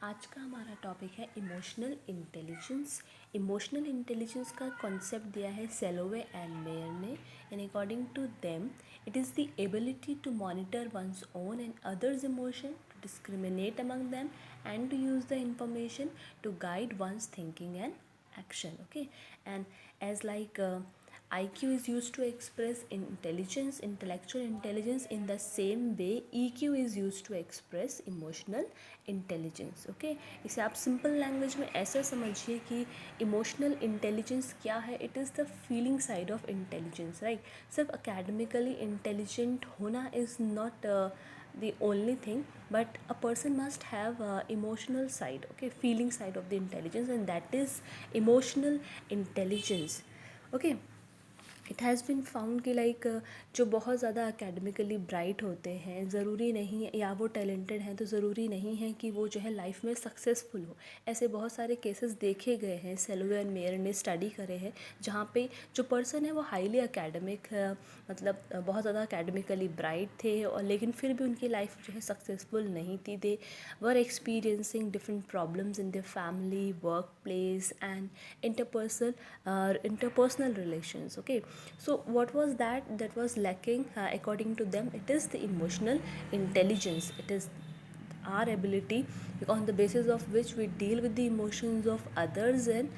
आज का हमारा टॉपिक है इमोशनल इंटेलिजेंस। इमोशनल इंटेलिजेंस का कॉन्सेप्ट दिया है सेलोवे एंड मेयर ने। And according to them it is the ability to monitor one's own and others emotion, to discriminate among them and to use the information to guide one's thinking and action. Okay, and as like IQ is used to express intelligence, intellectual intelligence, in the same way EQ is used to express emotional intelligence. Okay, इसे आप simple language में ऐसा समझिए कि emotional intelligence क्या है। It is the feeling side of intelligence, right. सिर्फ academically intelligent होना is not the only thing, but a person must have emotional side, okay, feeling side of the intelligence, and that is emotional intelligence. Okay, it has been found कि like जो बहुत ज़्यादा academically bright होते हैं, ज़रूरी नहीं या वो टैलेंटेड हैं तो ज़रूरी नहीं है कि वो जो है लाइफ में सक्सेसफुल हो। ऐसे बहुत सारे केसेस देखे गए हैं, सेलोवे एंड मेयर ने स्टडी करे हैं, जहाँ पे जो पर्सन है वो हाईली अकेडमिक मतलब बहुत ज़्यादा अकेडमिकली ब्राइट थे और लेकिन फिर भी उनकी लाइफ जो है सक्सेसफुल नहीं थी। They were experiencing different problems in their family, work place and interpersonal relations. Okay, so what was that was lacking according to them? It is the emotional intelligence. It is our ability on the basis of which we deal with the emotions of others and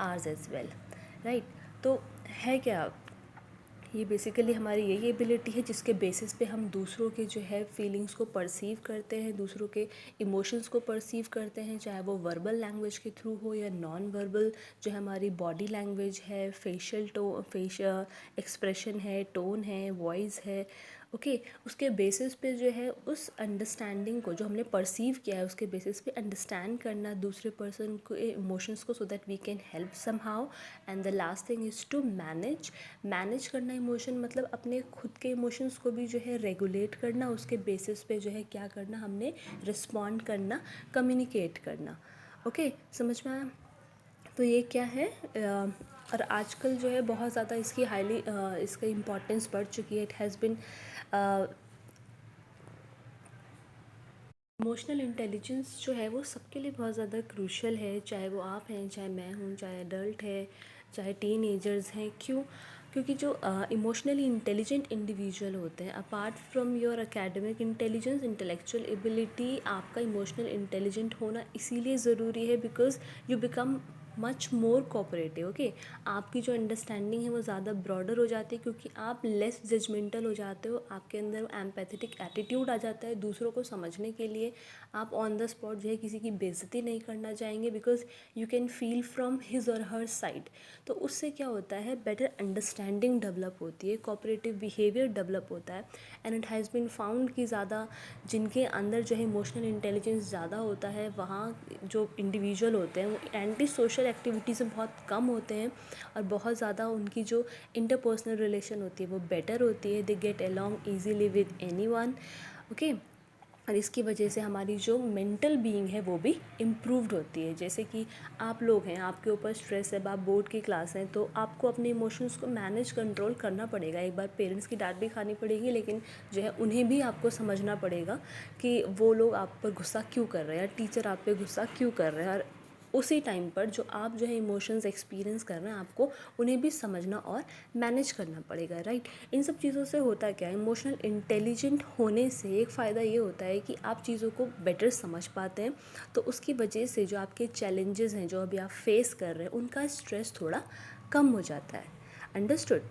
ours as well, right? तो है क्या, ये basically हमारी यही ability है जिसके basis पे हम दूसरों के जो है फीलिंग्स को परसीव करते हैं, दूसरों के इमोशंस को परसीव करते हैं, चाहे वो वर्बल लैंग्वेज के थ्रू हो या नॉन वर्बल जो हमारी बॉडी लैंग्वेज है, फेशियल एक्सप्रेशन है, टोन है, वॉइस है। ओके, उसके बेसिस पे जो है उस अंडरस्टैंडिंग को जो हमने परसीव किया है उसके बेसिस पे अंडरस्टैंड करना दूसरे पर्सन को इमोशंस को, so that we can help somehow. And the last thing is to manage करना इमोशन, मतलब अपने खुद के इमोशंस को भी जो है रेगुलेट करना, उसके बेसिस पे जो है क्या करना, हमने रिस्पॉन्ड करना, कम्युनिकेट करना। ओके, समझ में आया? तो ये क्या है और आजकल जो है बहुत ज़्यादा इसकी हाईली इसका इम्पोर्टेंस बढ़ चुकी है। It has been emotional intelligence जो है वो सबके लिए बहुत ज़्यादा क्रूशल है, चाहे वो आप हैं, चाहे मैं हूँ, चाहे अडल्ट है, चाहे टीन एजर्स हैं। क्यों? क्योंकि जो इमोशनली इंटेलिजेंट इंडिविजुअल होते हैं, apart from your academic intelligence, intellectual ability, आपका इमोशनल इंटेलिजेंट होना इसीलिए ज़रूरी है because you become much more cooperative. Okay, आपकी जो अंडरस्टैंडिंग है वो ज़्यादा ब्रॉडर हो जाती है क्योंकि आप लेस जजमेंटल हो जाते हो, आपके अंदर एम्पैथेटिक एटीट्यूड आ जाता है दूसरों को समझने के लिए। आप ऑन द स्पॉट जो है किसी की बेइज्जती नहीं करना चाहेंगे because you can feel from his और हर साइड। तो उससे क्या होता है, बेटर अंडरस्टैंडिंग डेवलप होती है, कोऑपरेटिव बिहेवियर डेवलप होता है। And it has been found कि ज़्यादा जिनके अंदर जो है इमोशनल इंटेलिजेंस ज़्यादा होता है, वहाँ जो इंडिविजुअल होते हैं वो एंटी सोशल एक्टिविटी से बहुत कम होते हैं और बहुत ज़्यादा उनकी जो इंटरपर्सनल रिलेशन होती है वो बेटर होती है। They get along easily with anyone. Okay, और इसकी वजह से हमारी जो मेंटल बीइंग है वो भी इम्प्रूव्ड होती है। जैसे कि आप लोग हैं, आपके ऊपर स्ट्रेस है, आप बोर्ड की क्लास हैं, तो आपको अपने इमोशंस को मैनेज कंट्रोल करना पड़ेगा। एक बार पेरेंट्स की डांट भी खानी पड़ेगी, लेकिन जो है उन्हें भी आपको समझना पड़ेगा कि वो लोग आप पर गुस्सा क्यों कर रहे हैं या टीचर आप पे गुस्सा क्यों कर रहे हैं। और उसी टाइम पर जो आप जो है इमोशंस एक्सपीरियंस कर रहे हैं, आपको उन्हें भी समझना और मैनेज करना पड़ेगा, राइट। इन सब चीज़ों से होता क्या है, इमोशनल इंटेलिजेंट होने से एक फ़ायदा ये होता है कि आप चीज़ों को बेटर समझ पाते हैं। तो उसकी वजह से जो आपके चैलेंजेस हैं जो अभी आप फेस कर रहे हैं उनका स्ट्रेस थोड़ा कम हो जाता है। अंडरस्टूड?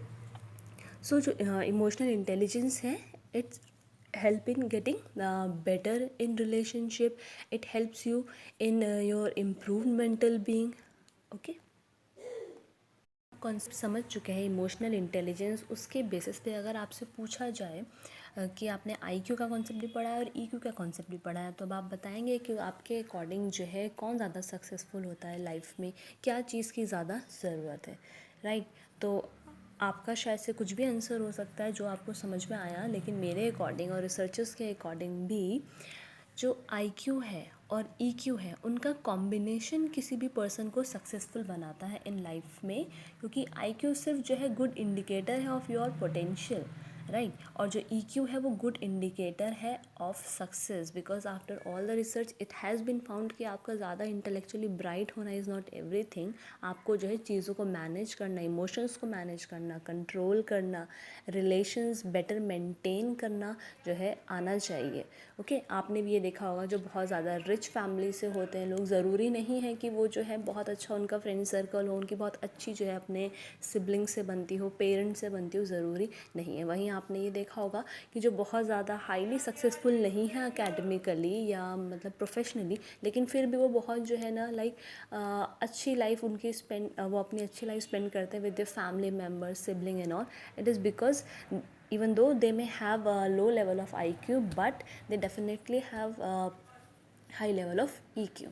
सो जो इमोशनल इंटेलिजेंस है, it's help in getting better in relationship. It helps you in your improved mental being. Okay, concept समझ चुके हैं इमोशनल इंटेलिजेंस। उसके बेसिस पे अगर आपसे पूछा जाए कि आपने आईक्यू का कॉन्सेप्ट भी पढ़ा है और ईक्यू का कॉन्सेप्ट भी पढ़ा है, तो अब आप बताएंगे कि आपके अकॉर्डिंग जो है कौन ज़्यादा सक्सेसफुल होता है लाइफ में, क्या चीज़ की ज़्यादा ज़रूरत है, राइट। तो आपका शायद से कुछ भी आंसर हो सकता है जो आपको समझ में आया, लेकिन मेरे अकॉर्डिंग और रिसर्चर्स के अकॉर्डिंग भी जो आईक्यू है और ईक्यू है उनका कॉम्बिनेशन किसी भी पर्सन को सक्सेसफुल बनाता है इन लाइफ में। क्योंकि आईक्यू सिर्फ जो है गुड इंडिकेटर है ऑफ योर पोटेंशियल, राइट। और जो EQ है वो गुड इंडिकेटर है of success, because after all the research it has been found कि आपका ज़्यादा इंटेलेक्चुअली ब्राइट होना इज़ नॉट एवरीथिंग। आपको जो है चीज़ों को मैनेज करना, इमोशंस को मैनेज करना, कंट्रोल करना, रिलेशंस बेटर मेंटेन करना जो है आना चाहिए। ओके, आपने भी ये देखा होगा जो बहुत ज़्यादा रिच फैमिली से होते हैं लोग, ज़रूरी नहीं है कि वो जो है बहुत अच्छा उनका फ्रेंड सर्कल हो, उनकी बहुत अच्छी जो है अपने सिबलिंग से बनती हो, पेरेंट्स से बनती हो, ज़रूरी नहीं है। वहीं आपने ये देखा होगा कि जो बहुत ज़्यादा हाईली सक्सेसफुल नहीं है अकेडमिकली या मतलब प्रोफेशनली, लेकिन फिर भी वो बहुत जो है ना लाइक अच्छी लाइफ उनकी वो अपनी अच्छी लाइफ स्पेंड करते हैं with the family members, sibling and all. It is because even though they may have a low level of IQ, but they definitely have a high level of EQ।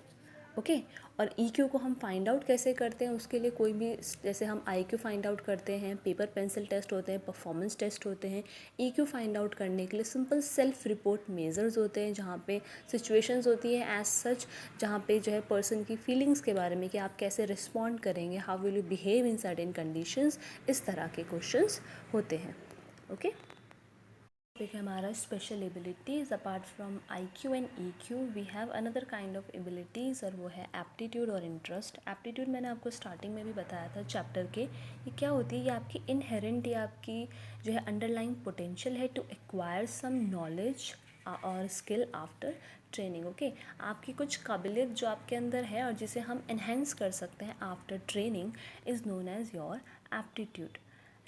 Okay, और EQ को हम find out कैसे करते हैं, उसके लिए कोई भी जैसे हम IQ फाइंड आउट करते हैं, पेपर पेंसिल टेस्ट होते हैं, परफॉर्मेंस टेस्ट होते हैं। EQ फाइंड आउट करने के लिए सिंपल सेल्फ रिपोर्ट मेजर्स होते हैं, जहाँ पे सिचुएशंस होती हैं एज सच, जहाँ पे जो है पर्सन की फीलिंग्स के बारे में कि आप कैसे रिस्पॉन्ड करेंगे, how will you behave in certain conditions, इस तरह के क्वेश्चंस होते हैं। ओके, टॉपिक है हमारा special abilities. Apart from IQ and EQ we have another kind of abilities, और वो है एप्टीट्यूड और इंटरेस्ट। एप्टीट्यूड मैंने आपको स्टार्टिंग में भी बताया था चैप्टर के, ये क्या होती है, ये आपकी इनहेरेंट या आपकी जो है अंडरलाइंग पोटेंशियल है टू एक्वायर सम नॉलेज और स्किल आफ्टर ट्रेनिंग। ओके, आपकी कुछ काबिलियत जो आपके अंदर है और जिसे हम एनहेंस कर सकते हैं after training is known as your aptitude,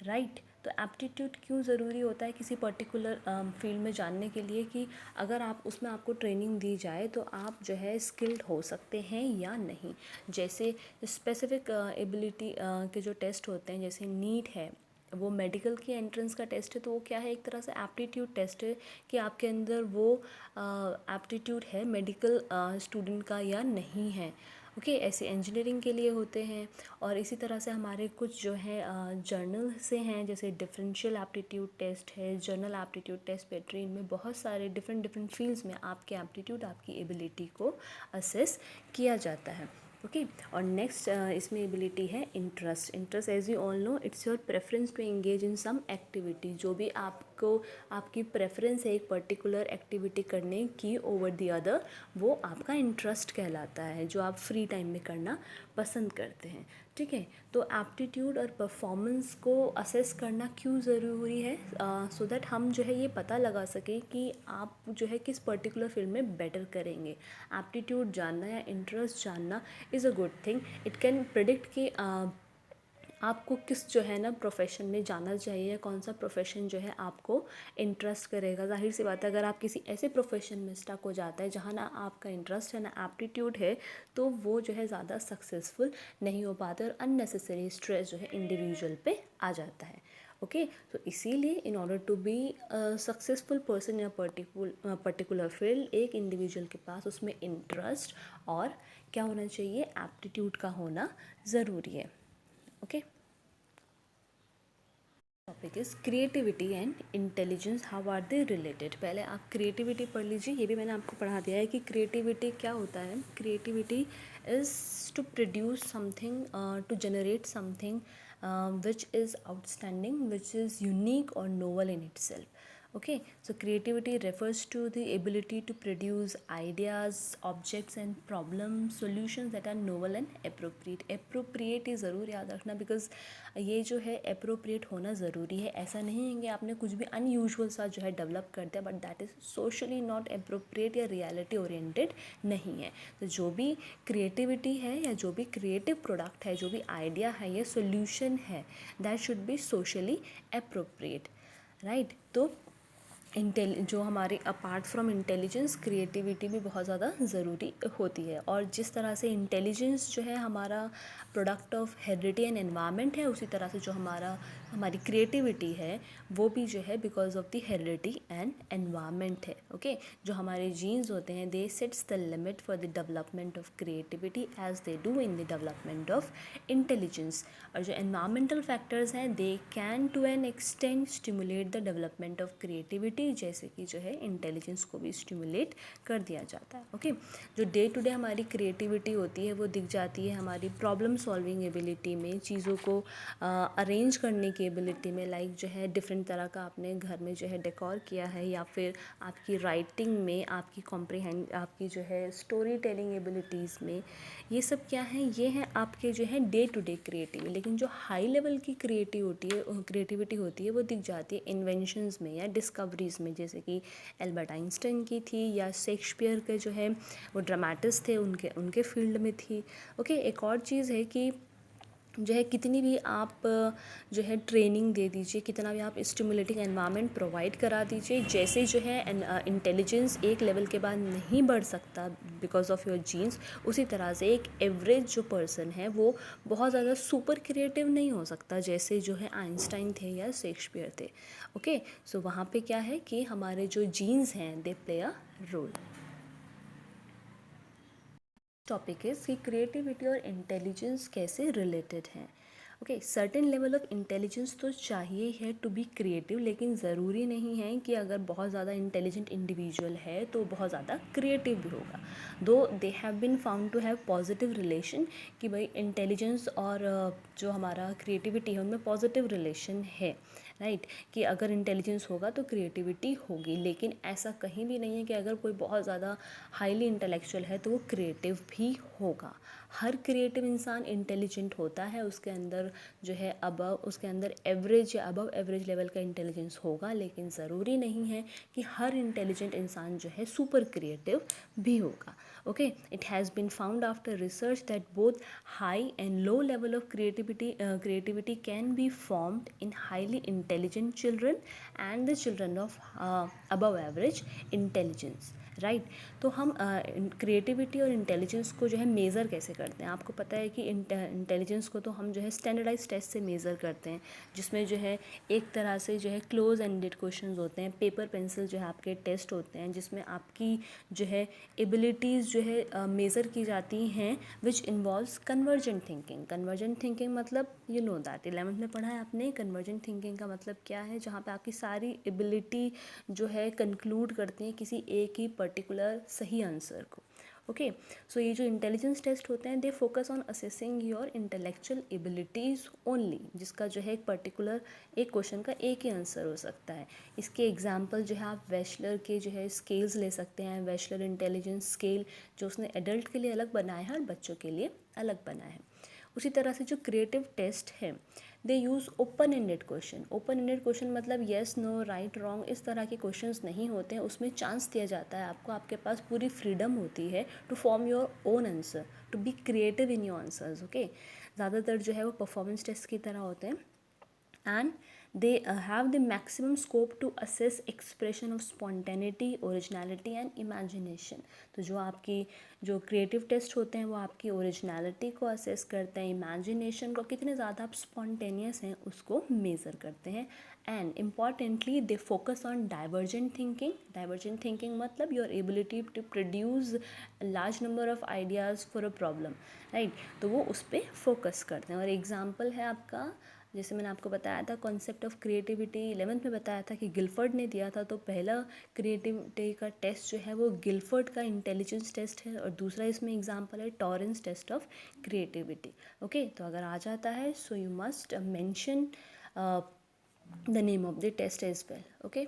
right. तो एप्टीट्यूड क्यों ज़रूरी होता है किसी पर्टिकुलर फील्ड में जानने के लिए, कि अगर आप उसमें आपको ट्रेनिंग दी जाए तो आप जो है स्किल्ड हो सकते हैं या नहीं। जैसे स्पेसिफिक एबिलिटी के जो टेस्ट होते हैं, जैसे नीट है, वो मेडिकल की एंट्रेंस का टेस्ट है, तो वो क्या है, एक तरह से एप्टीट्यूड टेस्ट है कि आपके अंदर वो एप्टीट्यूड है मेडिकल स्टूडेंट का या नहीं है। ओके, ऐसे इंजीनियरिंग के लिए होते हैं। और इसी तरह से हमारे कुछ जो है जर्नल से हैं, जैसे डिफरेंशियल एप्टीट्यूड टेस्ट है, जर्नल एप्टीट्यूड टेस्ट, पेट्री, इनमें बहुत सारे डिफरेंट फील्ड्स में आपके एप्टीट्यूड, आपकी एबिलिटी को असेस किया जाता है। ओके, और नेक्स्ट इसमें एबिलिटी है interest. Interest as you all know it's your preference to engage in some activity. जो भी आपको आपकी प्रेफरेंस है एक पर्टिकुलर एक्टिविटी करने की ओवर द अदर, वो आपका इंटरेस्ट कहलाता है, जो आप फ्री टाइम में करना पसंद करते हैं। ठीक है, तो एप्टीट्यूड और परफॉर्मेंस को असेस करना क्यों ज़रूरी है, सो दैट हम जो है ये पता लगा सकें कि आप जो है किस पर्टिकुलर फील्ड में बेटर करेंगे। एप्टीट्यूड जानना या इंटरेस्ट जानना is a good thing. It can predict कि आपको किस जो है ना प्रोफेशन में जाना चाहिए, कौन सा प्रोफेशन जो है आपको इंटरेस्ट करेगा। जाहिर सी बात है, अगर आप किसी ऐसे प्रोफेशन में स्टक हो जाता है जहाँ ना आपका इंटरेस्ट है ना एप्टीट्यूड है, तो वो जो है ज़्यादा सक्सेसफुल नहीं हो पाते और अननेसेसरी स्ट्रेस जो है इंडिविजुअल पे आ जाता है। ओके, तो इसीलिए in order to be successful person in particular field, एक इंडिविजुअल के पास उसमें इंटरेस्ट और क्या होना चाहिए, एप्टीट्यूड का होना ज़रूरी है। Okay, topic is creativity and intelligence, how are they related. पहले आप क्रिएटिविटी पढ़ लीजिए, ये भी मैंने आपको पढ़ा दिया है कि क्रिएटिविटी क्या होता है। Creativity is to produce something, to generate something which is outstanding, which is unique or novel in itself. Okay, so creativity refers to the ability to produce ideas, objects and problem solutions that are novel and appropriate. Appropriate ही ज़रूर याद रखना, because ये जो है appropriate होना ज़रूरी है। ऐसा नहीं है कि आपने कुछ भी अनयूजुअल सा जो है डेवलप कर दिया, but that is socially not appropriate या रियलिटी ओरिएंटेड नहीं है। तो जो भी क्रिएटिविटी है या जो भी क्रिएटिव प्रोडक्ट है, जो भी आइडिया है या सोल्यूशन है, that should be socially appropriate, right. तो जो हमारे अपार्ट फ्रॉम इंटेलिजेंस, क्रिएटिविटी भी बहुत ज़्यादा ज़रूरी होती है। और जिस तरह से इंटेलिजेंस जो है हमारा product of heredity and environment है, उसी तरह से जो हमारी क्रिएटिविटी है वो भी जो है because of the heredity and environment है। ओके, जो हमारे जीन्स होते हैं they sets the limit for the development of creativity as they do in the development of intelligence. और जो एनवायरमेंटल फैक्टर्स हैं they can to an extent stimulate the development of creativity, जैसे कि जो है इंटेलिजेंस को भी स्टिमुलेट कर दिया जाता है। ओके, जो डे टू डे हमारी क्रिएटिविटी होती है वो दिख जाती है हमारी प्रॉब्लम सॉल्विंग एबिलिटी में, चीज़ों को अरेंज करने की की एबिलिटी में, लाइक जो है डिफरेंट तरह का आपने घर में जो है डेकोर किया है, या फिर आपकी राइटिंग में, आपकी आपकी जो है स्टोरी टेलिंग एबिलिटीज़ में, ये सब क्या है, ये हैं आपके जो है डे टू डे क्रिएटिव। लेकिन जो हाई लेवल की क्रिएटिविटी होती है वो दिख जाती है इन्वेंशंस में या डिस्कवरीज़ में, जैसे कि एल्बर्ट आइंस्टाइन की थी, या शेक्सपियर के जो है वो ड्रामेटिस्ट थे, उनके उनके फील्ड में थी। ओके, एक और चीज़ है कि जो है कितनी भी आप जो है ट्रेनिंग दे दीजिए, कितना भी आप स्टिमुलेटिंग एनवायरनमेंट प्रोवाइड करा दीजिए, जैसे जो है इंटेलिजेंस एक लेवल के बाद नहीं बढ़ सकता बिकॉज ऑफ योर जीन्स, उसी तरह से एक एवरेज जो पर्सन है वो बहुत ज़्यादा सुपर क्रिएटिव नहीं हो सकता, जैसे जो है आइंस्टाइन थे या शेक्सपियर थे। ओके, सो वहाँ पे क्या है कि हमारे जो जीन्स हैं they play a role. Topic है कि क्रिएटिविटी और इंटेलिजेंस कैसे रिलेटेड हैं। Okay, certain level of intelligence तो चाहिए है टू बी क्रिएटिव, लेकिन ज़रूरी नहीं है कि अगर बहुत ज़्यादा इंटेलिजेंट इंडिविजुअल है तो बहुत ज़्यादा क्रिएटिव भी होगा। Though they have been found to have positive relation, कि भाई इंटेलिजेंस और जो हमारा क्रिएटिविटी है उनमें पॉजिटिव रिलेशन है, राइट, कि अगर इंटेलिजेंस होगा तो क्रिएटिविटी होगी। लेकिन ऐसा कहीं भी नहीं है कि अगर कोई बहुत ज़्यादा हाईली इंटेलेक्चुअल है तो वो क्रिएटिव भी होगा। हर क्रिएटिव इंसान इंटेलिजेंट होता है, उसके अंदर जो है उसके अंदर एवरेज या अबव एवरेज लेवल का इंटेलिजेंस होगा, लेकिन ज़रूरी नहीं है कि हर इंटेलिजेंट इंसान जो है सुपर क्रिएटिव भी होगा। Okay, it has been found after research that both high and low level of creativity can be formed in highly intelligent children and the children of above average intelligence, right. तो हम creativity और intelligence को जो है measure कैसे करते हैं, आपको पता है कि इंटेलिजेंस को तो हम जो है स्टैंडर्डाइज टेस्ट से मेज़र करते हैं, जिसमें जो है एक तरह से जो है क्लोज एंडेड क्वेश्चंस होते हैं, पेपर पेंसिल जो है आपके टेस्ट होते हैं, जिसमें आपकी जो है एबिलिटीज़ जो है मेज़र की जाती हैं, which involves convergent thinking. Convergent thinking मतलब यू नो दैट 11th में पढ़ा है आपने। कन्वर्जेंट थिंकिंग का मतलब क्या है, जहाँ पे आपकी सारी एबिलिटी जो है कंक्लूड करती हैं किसी एक ही पर्टिकुलर सही आंसर को। ओके, सो ये जो इंटेलिजेंस टेस्ट होते हैं दे focus on assessing your intellectual abilities only, जिसका जो है एक पर्टिकुलर एक क्वेश्चन का एक ही आंसर हो सकता है। इसके एग्जांपल जो है आप वेशलर के जो है स्केल्स ले सकते हैं, वेशलर इंटेलिजेंस स्केल जो उसने एडल्ट के लिए अलग बनाया है और बच्चों के लिए अलग बनाया है। उसी तरह से जो क्रिएटिव टेस्ट है they use open ended question. Open ended question मतलब येस नो राइट रॉन्ग इस तरह के क्वेश्चंस नहीं होते हैं, उसमें चांस दिया जाता है आपको, आपके पास पूरी फ्रीडम होती है to form your own answer, to be creative in your answers. Okay, ज़्यादातर जो है वो परफॉर्मेंस टेस्ट की तरह होते हैं, and they have the maximum scope to assess expression of spontaneity, originality and imagination। तो जो आपकी जो क्रिएटिव टेस्ट होते हैं वो आपकी ओरिजिनलिटी को असेस करते हैं, इमेजिनेशन को, कितने ज़्यादा आप स्पॉन्टेनियस हैं उसको मेज़र करते हैं। And importantly they focus on divergent thinking. Divergent thinking मतलब your ability to produce large number of ideas for a problem, right, तो वो उस पर फोकस करते हैं। और एग्जाम्पल है आपका, जैसे मैंने आपको बताया था कॉन्सेप्ट ऑफ क्रिएटिविटी 11th में बताया था कि गिलफर्ड ने दिया था, तो पहला क्रिएटिविटी का टेस्ट जो है वो गिलफर्ड का इंटेलिजेंस टेस्ट है, और दूसरा इसमें एग्जांपल है Torrance test of creativity. Okay, तो अगर आ जाता है so you must mention the name of the test as well. Okay.